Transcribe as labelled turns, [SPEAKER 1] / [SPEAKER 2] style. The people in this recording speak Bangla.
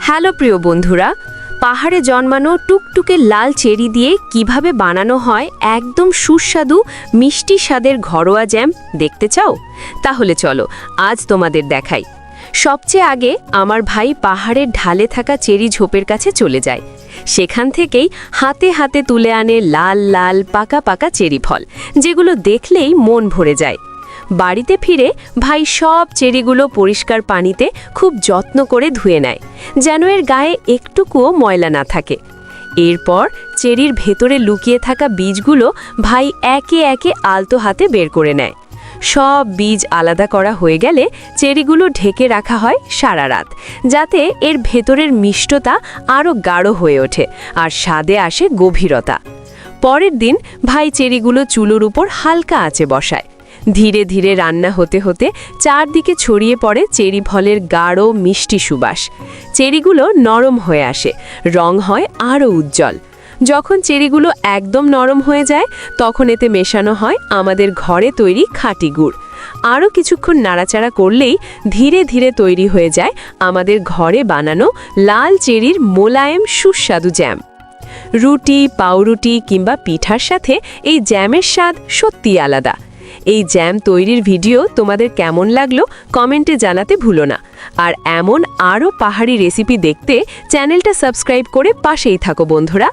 [SPEAKER 1] হ্যালো প্রিয় বন্ধুরা, পাহাড়ে জন্মানো টুকটুকে লাল চেরি দিয়ে কিভাবে বানানো হয় একদম সুস্বাদু মিষ্টি স্বাদের ঘরোয়া জ্যাম দেখতে চাও? তাহলে চলো আজ তোমাদের দেখাই। সবচেয়ে আগে আমার ভাই পাহাড়ের ঢালে থাকা চেরি ঝোপের কাছে চলে যায়। সেখান থেকেই হাতে হাতে তুলে আনে লাল লাল পাকা পাকা চেরি ফল, যেগুলো দেখলেই মন ভরে যায়। বাড়িতে ফিরে ভাই সব চেরিগুলো পরিষ্কার পানিতে খুব যত্ন করে ধুয়ে নেয়, যেন এর গায়ে একটুকুও ময়লা না থাকে। এরপর চেরির ভেতরে লুকিয়ে থাকা বীজগুলো ভাই একে একে আলতো হাতে বের করে নেয়। সব বীজ আলাদা করা হয়ে গেলে চেরিগুলো ঢেকে রাখা হয় সারা রাত, যাতে এর ভেতরের মিষ্টতা আরও গাঢ় হয়ে ওঠে আর স্বাদে আসে গভীরতা। পরের দিন ভাই চেরিগুলো চুলোর উপর হালকা আঁচে বসায়। ধীরে ধীরে রান্না হতে হতে চারদিকে ছড়িয়ে পড়ে চেরি ফলের গাঢ় মিষ্টি সুবাস। চেরিগুলো নরম হয়ে আসে, রং হয় আরও উজ্জ্বল। যখন চেরিগুলো একদম নরম হয়ে যায়, তখন এতে মেশানো হয় আমাদের ঘরে তৈরি খাঁটি গুড়। আরও কিছুক্ষণ নাড়াচাড়া করলেই ধীরে ধীরে তৈরি হয়ে যায় আমাদের ঘরে বানানো লাল চেরির মোলায়েম সুস্বাদু জ্যাম। রুটি, পাউরুটি কিংবা পিঠার সাথে এই জ্যামের স্বাদ সত্যিই আলাদা। এই জ্যাম তৈরির ভিডিও তোমাদের কেমন লাগলো কমেন্টে জানাতে ভুলো না। আর এমন আরও পাহাড়ি রেসিপি দেখতে চ্যানেলটা সাবস্ক্রাইব করে পাশেই থাকো বন্ধুরা।